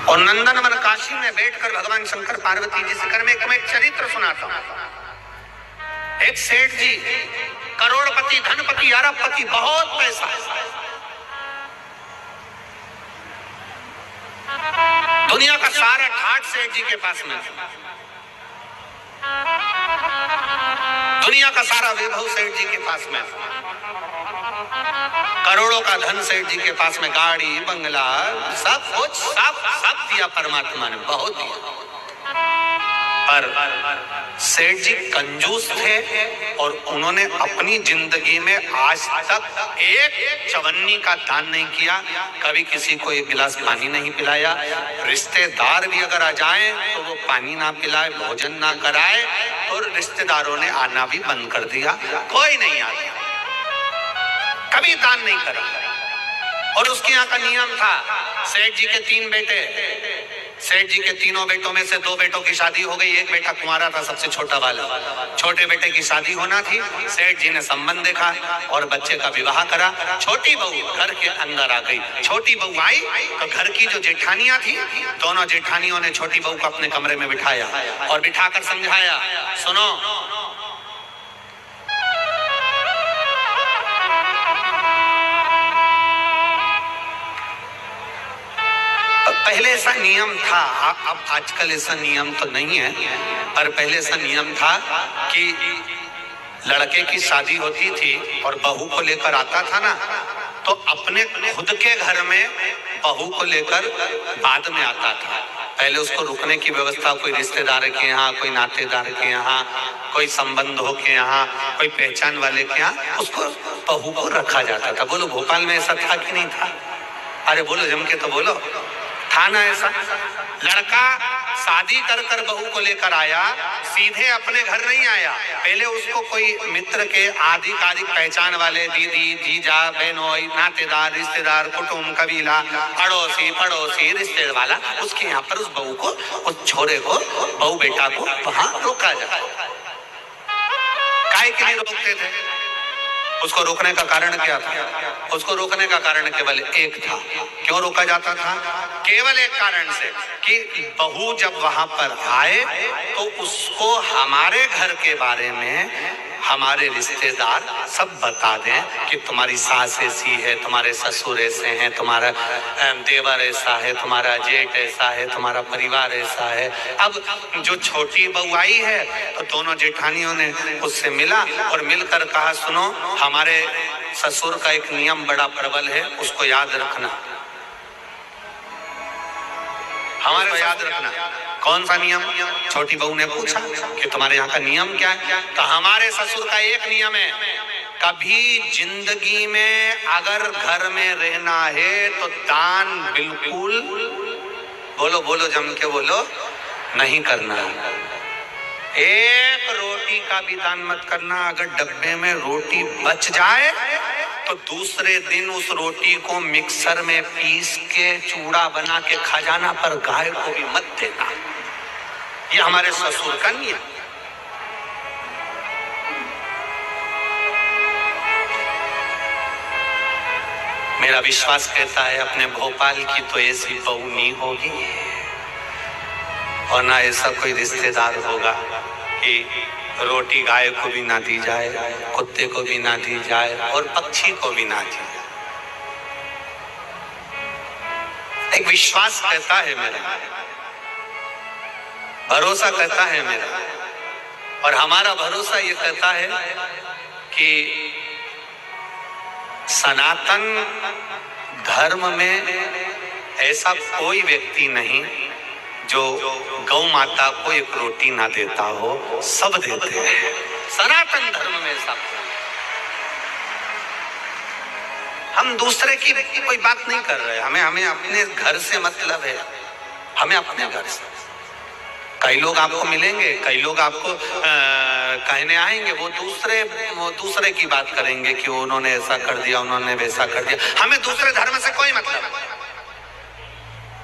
और नंदनवन काशी में बैठकर भगवान शंकर पार्वती जी से मैं एक चरित्र सुनाता हूं। एक सेठ जी, करोड़पति, धनपति, अरबपति, बहुत पैसा, दुनिया का सारा ठाट सेठ जी के पास में, दुनिया का सारा वैभव सेठ जी के पास में, करोड़ों का धन सेठ जी के पास में, गाड़ी बंगला सब कुछ, सब दिया परमात्मा ने, बहुत दिया। पर सेठ जी कंजूस थे और उन्होंने अपनी जिंदगी में आज तक एक चवन्नी का दान नहीं किया, कभी किसी को एक गिलास पानी नहीं पिलाया। रिश्तेदार भी अगर आ जाएं तो वो पानी ना पिलाए, भोजन ना कराए, और रिश्तेदारों ने आना भी बंद कर दिया, कोई नहीं आ गया, कभी दान नहीं करा। और उसके यहाँ का नियम था, सेठ जी के 3 बेटे, सेठ जी के तीनों बेटों में से 2 बेटों की शादी हो गई, एक बेटा कुंवारा था, सबसे छोटा वाला। छोटे बेटे की शादी होना थी, सेठ जी ने संबंध देखा और बच्चे का विवाह करा। छोटी बहू घर के अंदर आ गई। छोटी बहू आई तो घर की जो जेठानियां थी, दोनों जेठानियों ने छोटी बहू को अपने कमरे में बिठाया और बिठाकर समझाया, सुनो, पहले ऐसा नियम था, अब आजकल ऐसा नियम तो नहीं है, पर पहले ऐसा नियम था कि लड़के की शादी होती थी और बहू को लेकर आता था ना, तो अपने खुद के घर में बहू को लेकर बाद में आता था। पहले उसको रुकने की व्यवस्था कोई रिश्तेदार के यहाँ, कोई नातेदार के यहाँ, कोई संबंधों के यहाँ, कोई पहचान वाले के यहाँ, उसको बहू को रखा जाता था। बोलो भोपाल में ऐसा था कि नहीं था? अरे बोलो, जम के तो बोलो, था ना ऐसा? लड़का शादी कर कर बहू को लेकर आया, सीधे अपने घर नहीं आया, पहले उसको कोई मित्र के आधिकारिक पहचान वाले, दीदी, जीजा, बहनोई, नातेदार, रिश्तेदार, कुटुंब, कबीला, अड़ोसी पड़ोसी, रिश्तेदार वाला, उसके यहाँ पर उस बहू को, उस छोरे को, बहू बेटा को वहां रोका जाए। काहे के लिए रोकते थे? उसको रोकने का कारण क्या था? उसको रोकने का कारण केवल एक था। क्यों रोका जाता था? केवल एक कारण से कि बहू जब वहां पर आए तो उसको हमारे घर के बारे में हमारे रिश्तेदार सब बता दें कि तुम्हारी सास ऐसी है, तुम्हारे ससुर ऐसे हैं, तुम्हारा देवर ऐसा है, तुम्हारा जेठ ऐसा है, तुम्हारा परिवार ऐसा है। अब जो छोटी बहू आई है तो दोनों जेठानियों ने उससे मिला और मिलकर कहा, सुनो, हमारे ससुर का एक नियम बड़ा प्रबल है, उसको याद रखना, हमारे को याद रखना। कौन सा नियम? छोटी बहू ने पूछा कि तुम्हारे यहाँ का नियम क्या है? तो हमारे ससुर का एक नियम है, कभी जिंदगी में अगर घर में रहना है तो दान बिल्कुल, बोलो बोलो, जम के बोलो, नहीं करना। एक रोटी का भी दान मत करना। अगर डब्बे में रोटी बच जाए तो दूसरे दिन उस रोटी को मिक्सर में पीस के चूड़ा बना के खा जाना, पर गाय को भी मत देना। ये हमारे ससुर का नियम। मेरा विश्वास कहता है अपने भोपाल की तो ऐसी बहू नहीं होगी, और ना ऐसा कोई रिश्तेदार होगा कि रोटी गाय को भी ना दी जाए, कुत्ते को भी ना दी जाए और पक्षी को भी ना दी जाए। एक विश्वास कहता है मेरा, भरोसा कहता है मेरा, और हमारा भरोसा ये कहता है कि सनातन धर्म में ऐसा कोई व्यक्ति नहीं जो गौ माता को एक रोटी ना देता हो, सब देते हैं। सनातन धर्म में ऐसा हम दूसरे की कोई बात नहीं कर रहे, हमें अपने घर से मतलब है, हमें अपने घर से। कई लोग आपको मिलेंगे, कई लोग आपको कहने आएंगे, वो दूसरे की बात करेंगे कि उन्होंने ऐसा कर दिया, उन्होंने वैसा कर दिया। हमें दूसरे धर्म से कोई मतलब,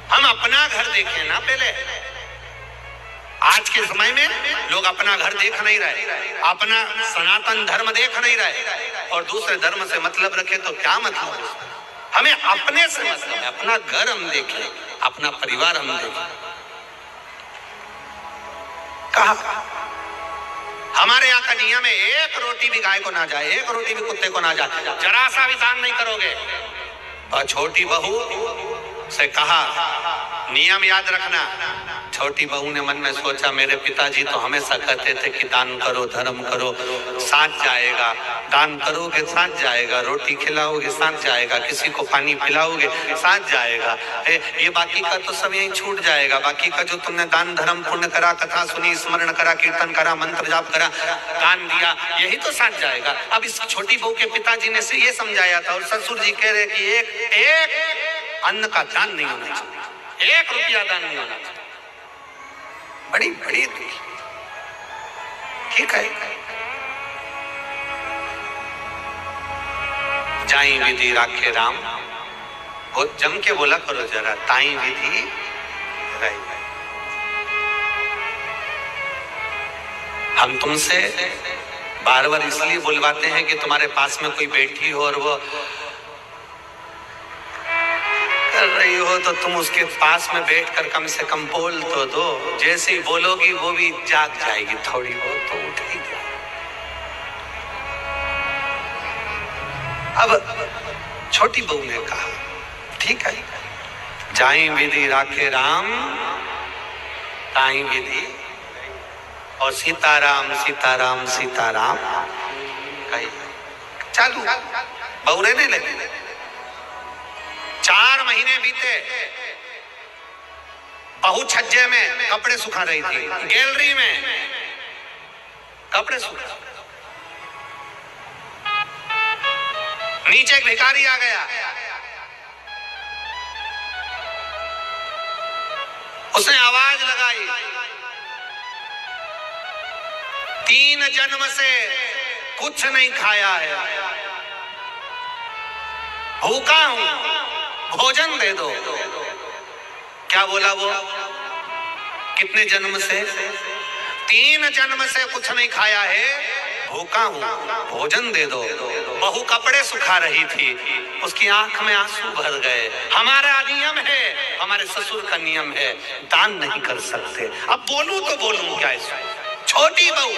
हम अपना घर देखें ना पहले। आज के समय में लोग अपना घर देख नहीं रहे, अपना सनातन धर्म देख नहीं रहे, और दूसरे धर्म से मतलब रखे तो क्या मतलब? हमें अपने से मतलब है, अपना घर हम देखें, अपना परिवार हम देखें। कहा हमारे यहाँ का नियम है, एक रोटी भी गाय को ना जाए, एक रोटी भी कुत्ते को ना जाए, जरा सा भी दान नहीं करोगे। और छोटी बहू से कहा नियम याद रखना। छोटी बहू ने मन में सोचा मेरे पिताजी तो हमेशा कहते थे कि दान करो, धर्म करो, साथ जाएगा। दान करोगे साथ जाएगा, रोटी खिलाओगे साथ जाएगा, किसी को पानी पिलाओगे साथ जाएगा। ये बाकी का तो सब यहीं छूट जाएगा। बाकी का जो तुमने दान धर्म पुण्य करा, कथा सुनी, स्मरण करा, कीर्तन करा, मंत्र जाप करा, दान दिया, यही तो साथ जाएगा। अब इस छोटी बहू के पिताजी ने से ये समझाया था और ससुर जी कह रहे कि एक अन्न का दान नहीं होना चाहिए, 1 रुपया दान नहीं होना चाहिए। बड़ी बड़ी ठीक है। जाई विधि राखे राम, बहुत जम के बोला करो जरा, ताई विधि राई। हम तुमसे बार बार इसलिए बुलवाते हैं कि तुम्हारे पास में कोई बैठी हो और वो कर रही हो तो तुम उसके पास में बैठकर कम से कम बोल तो दो। जैसे ही बोलोगी वो भी जाग जाएगी, थोड़ी बहुत तो उठ ही जाए। अब छोटी बहू ने कहा ठीक है, जाई विधि राखे राम, ताई विधि, और सीताराम सीताराम सीताराम कही चालू। बहू रहने लगी। 4 महीने बीते। बहू छज्जे में कपड़े सुखा रही थी, गैलरी में कपड़े सुखा। नीचे एक भिखारी आ गया। उसने आवाज लगाई, 3 जन्म से कुछ नहीं खाया है, भूखा हूं, भोजन दे दो। क्या बोला वो? कितने जन्म से? 3 जन्म से कुछ नहीं खाया है, भूखा हूं, भोजन दे दो। बहू कपड़े सुखा रही थी, उसकी आंख में आंसू भर गए। हमारा नियम है, हमारे ससुर का नियम है, दान नहीं कर सकते। अब बोलूं तो बोलूं क्या इसमें? छोटी बहू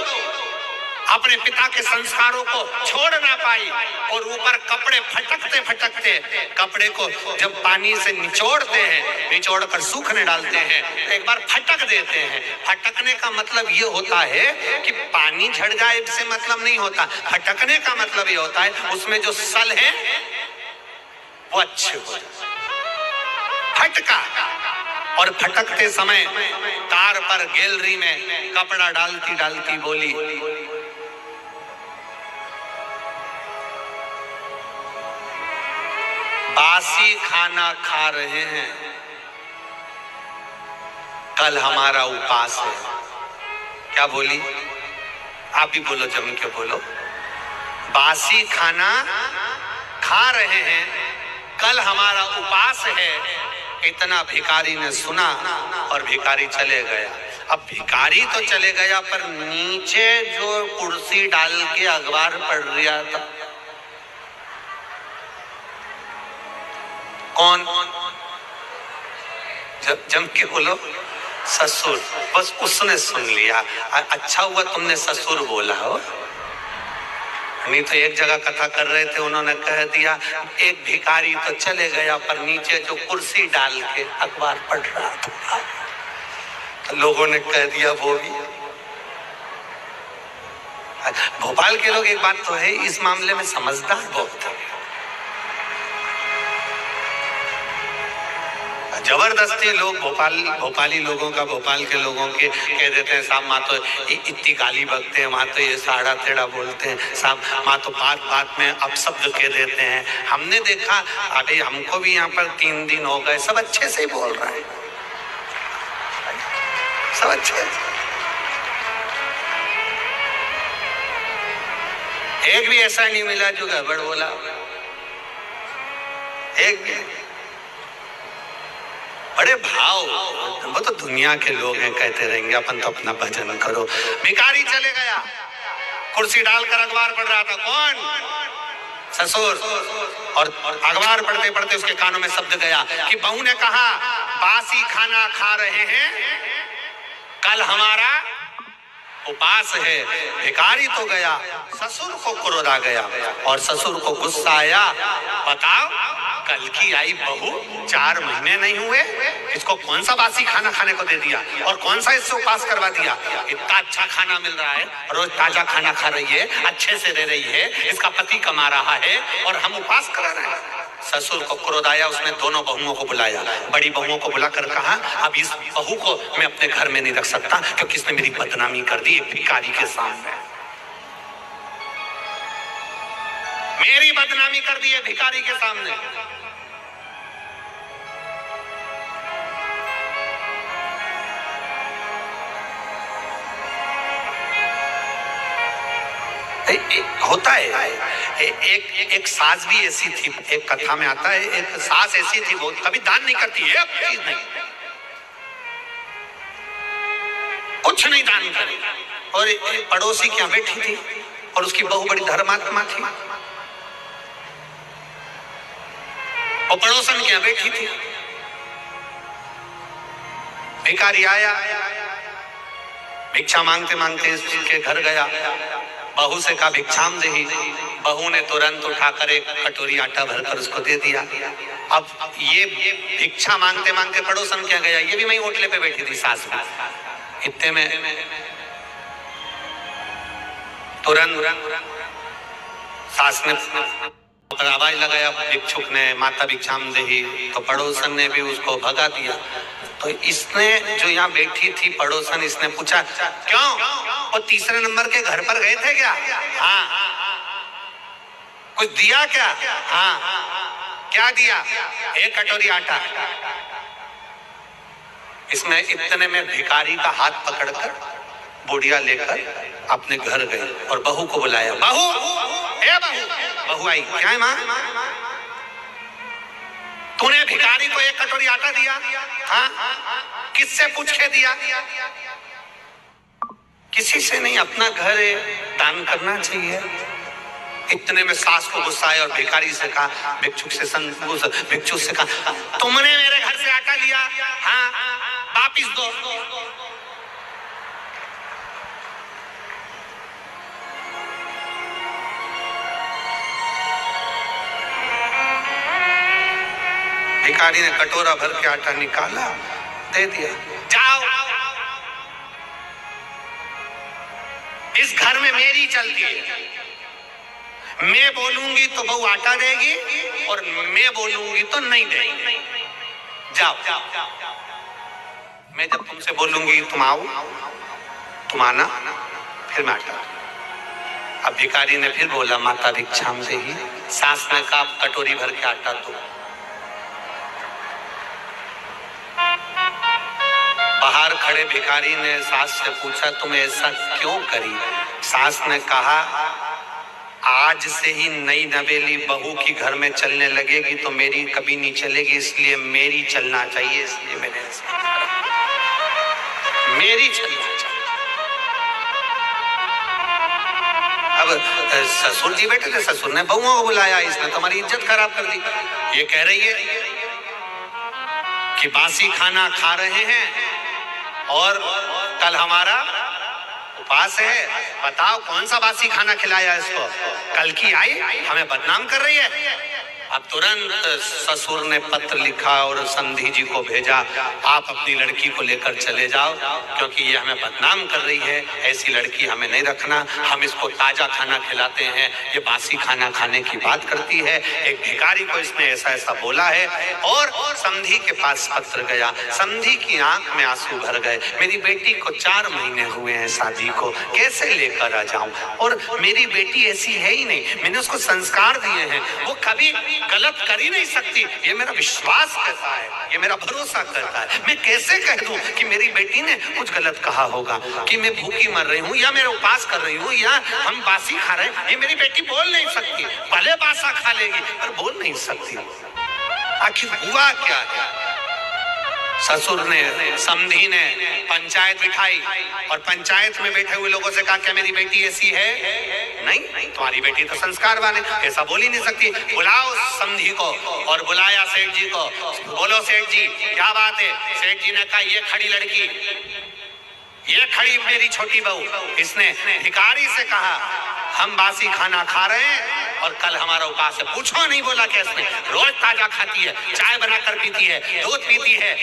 अपने पिता के संस्कारों को छोड़ ना पाई और ऊपर कपड़े फटकते फटकते, कपड़े को जब पानी से निचोड़ते हैं, निचोड़ कर सूखने डालते हैं, एक बार फटक देते हैं। फटकने का मतलब ये होता है कि पानी झड़ जाए से मतलब नहीं होता। फटकने का मतलब ये होता है उसमें जो सल है वो अच्छे हो जाए। फटका, और फटकते समय तार पर गैलरी में कपड़ा डालती डालती बोली, बासी खाना खा रहे हैं, कल हमारा उपास है। क्या बोली? आप ही बोलो, जम के बोलो। बासी खाना खा रहे हैं, कल हमारा उपास है। इतना भिखारी ने सुना और भिखारी चले गया। अब भिखारी तो चले गया, पर नीचे जो कुर्सी डाल के अखबार पढ़ रहा था, कौन? जम के बोलो, ससुर। बस उसने सुन लिया। अच्छा हुआ तुमने ससुर बोला हो, नहीं तो एक जगह कथा कर रहे थे, उन्होंने कह दिया एक भिखारी तो चले गया, पर नीचे जो कुर्सी डाल के अखबार पढ़ रहा था, तो लोगों ने कह दिया वो भी। भोपाल के लोग, एक बात तो है, इस मामले में समझदार बहुत है। जबरदस्ती लोग भोपाली लोगों का, भोपाल के लोगों के कह देते हैं साहब माँ तो इतनी गाली बकते हैं, माँ तो ये साड़ा तेड़ा बोलते हैं, साहब माँ तो बात बात में अपशब्द कह देते हैं। हमने देखा, अरे हमको भी यहाँ पर 3 दिन हो गए, सब अच्छे से ही बोल रहा है, सब अच्छे। एक भी ऐसा नहीं मिला जो गड़बड़ बोला, एक भी। बड़े भाव, वो तो दुनिया के लोग हैं, कहते रहेंगे अपन तो अपना भजन करो। भिखारी चले गया, कुर्सी डालकर अखबार पढ़ रहा था, कौन? ससुर। और अखबार पढ़ते पढ़ते उसके कानों में शब्द गया कि बहू ने कहा बासी खाना खा रहे हैं, कल हमारा उपास है। भिखारी तो गया, ससुर को क्रोध आ गया और ससुर को गुस्सा आया। बताओ, कल की आई बहू 4 महीने नहीं हुए, इसको कौन सा बासी खाना खाने को दे दिया और कौन सा इससे उपास करवा दिया। इतना अच्छा खाना मिल रहा है, रोज ताजा खाना खा रही है, अच्छे से रह रही है, इसका पति कमा रहा है और हम उपास करा रहे हैं। ससुर को क्रोध आया, उसने दोनों बहुओं को बुलाया। बड़ी बहुओं को बुलाकर कहा अब इस बहू को मैं अपने घर में नहीं रख सकता क्योंकि इसने मेरी बदनामी कर दी भिखारी के सामने। मेरी बदनामी कर दी है भिखारी के सामने। होता है एक सास भी ऐसी थी, एक कथा में आता है, एक सास ऐसी थी वो कभी दान नहीं करती है, अब चीज नहीं, कुछ नहीं दान करी। और एक पड़ोसी क्या बैठी थी और उसकी बहू बड़ी धर्मात्मा थी, और पड़ोसन क्या बैठी थी। भिखारी आया, भिक्षा मांगते मांगते इसके घर गया, बहू से कहा भिक्षाम देही। बहू ने तुरंत उठाकर एक कटोरी आटा भरकर उसको दे दिया। अब ये भिक्षा मांगते मांगते पड़ोसन क्या गया, ये भी वहीं होटले पे बैठी थी सास भी। इतने में तुरंत सास ने आवाज लगाया, भिक्षुक ने, माता भिक्षाम देही, तो पड़ोसन ने भी उसको भगा दिया। तो इसने जो यहाँ बैठी थी पड़ोसन, इसने पूछा क्यों, वो तीसरे नंबर के घर पर गए थे क्या? हाँ। कुछ दिया क्या? हाँ। क्या दिया? 1 कटोरी आटा। इसने इतने में भिखारी का हाथ पकड़कर बुढ़िया लेकर अपने घर गई और बहू को बुलाया। बहू, ए बहू। बहू आई, क्या है माँ? तूने भिखारी को 1 कटोरी आटा दिया? हाँ। किससे पूछ के दिया? किसी से नहीं, अपना घर है, दान करना चाहिए। इतने में सास को गुस्सा आया और भिखारी से कहा, भिक्षुक से कहा, तुमने मेरे घर से आटा लिया? हाँ। वापिस दो। भिखारी ने कटोरा भर के आटा निकाला, दे दिया। जाओ, इस घर में मेरी चलती है, मैं बोलूंगी तो बहू आटा देगी और मैं बोलूंगी तो नहीं देगी। जाओ, मैं जब तुमसे बोलूंगी तुम आओ, तुम आना, फिर मैं आटा। अब भिखारी ने फिर बोला माता भिक्षाम देही। सास ने कहा कटोरी भर के आटा दो। बाहर खड़े भिखारी ने सास से पूछा तुम ऐसा क्यों करी? सास ने कहा आज से ही नई नवेली बहू की घर में चलने लगेगी तो मेरी कभी नहीं चलेगी, इसलिए मेरी चलना चाहिए, इसलिए मैंने ऐसा मेरी चलना चाहिए। अब ससुर जी बैठे थे, ससुर ने बहुओं को बुलाया, इसने तुम्हारी इज्जत खराब कर दी। ये कह रही है कि बासी खाना खा रहे हैं और कल हमारा उपास है। बताओ कौन सा बासी खाना खिलाया इसको? कल की आई हमें बदनाम कर रही है। अब तुरंत ससुर ने पत्र लिखा और संधी जी को भेजा, आप अपनी लड़की को लेकर चले जाओ क्योंकि ये हमें बदनाम कर रही है, ऐसी लड़की हमें नहीं रखना, हम इसको ताजा खाना खिलाते हैं, ये बासी खाना खाने की बात करती है। एक भिखारी को इसने ऐसा ऐसा बोला है। और संधी के पास पत्र गया, संधी की आंख में आंसू भर गए, मेरी बेटी को 4 महीने हुए हैं शादी को, कैसे लेकर आ जाऊं? और मेरी बेटी ऐसी है ही नहीं, मैंने उसको संस्कार दिए हैं, वो कभी गलत कर ही नहीं सकती, ये मेरा विश्वास कहता है, ये मेरा भरोसा करता है। मैं कैसे कह दूं कि मेरी बेटी ने कुछ गलत कहा होगा, कि मैं भूखी मर रही हूँ या मैं उपास कर रही हूँ या हम बासी खा रहे हैं? ये मेरी बेटी बोल नहीं सकती, भले बासा खा लेगी पर बोल नहीं सकती। आखिर हुआ क्या है? ससुर ने, समधी ने पंचायत बिठाई और पंचायत में बैठे हुए लोगों से कहा क्या मेरी बेटी ऐसी है? नहीं, तुम्हारी बेटी तो संस्कारवान है, ऐसा बोल ही नहीं सकती। बुलाओ समधी को, और बुलाया सेठ जी को। बोलो सेठ जी क्या बात है? सेठ जी ने कहा ये खड़ी लड़की, ये खड़ी मेरी छोटी बहू, इसने भिखारी से कहा हम बासी खाना खा रहे हैं और कल हमारा उपास है। पूछो नहीं बोला कि इसने रोज ताजा खाती है, चाय बनाकर पीती है, दूध पीती है,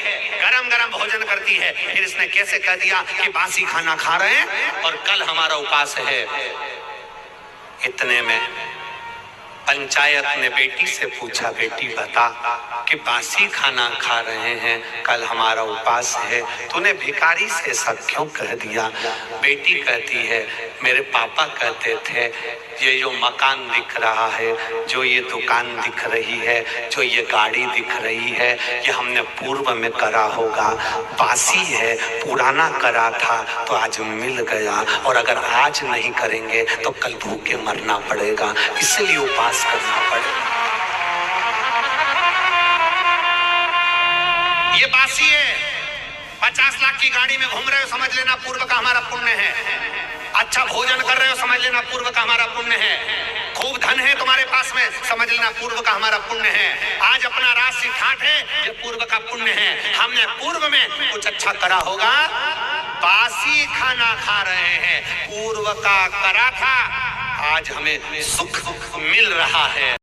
गरम गरम भोजन करती है, फिर इसने कैसे कह दिया कि बासी खाना खा रहे हैं और कल हमारा उपास है? इतने में पंचायत ने बेटी से पूछा, बेटी बता कि बासी खाना खा रहे हैं, कल हमारा उपास है, तूने भिखारी से ऐसा क्यों कह दिया? बेटी कहती है मेरे पापा कहते थे ये जो मकान दिख रहा है, जो ये दुकान दिख रही है, जो ये गाड़ी दिख रही है, ये हमने पूर्व में करा होगा, बासी है, पुराना करा था तो आज मिल गया, और अगर आज नहीं करेंगे तो कल भूखे मरना पड़ेगा, इसलिए उपास करना पड़ेगा। ये बासी है, 50 लाख की गाड़ी में घूम रहे हो, समझ लेना पूर्व का हमारा पुण्य है। अच्छा भोजन कर रहे हो, समझ लेना पूर्व का हमारा पुण्य है। खूब धन है तुम्हारे पास में, समझ लेना पूर्व का हमारा पुण्य है। आज अपना राशि ठाट है, ये पूर्व का पुण्य है। हमने पूर्व में कुछ अच्छा करा होगा, बासी खाना खा रहे हैं, पूर्व का करा था, आज हमें सुख मिल रहा है।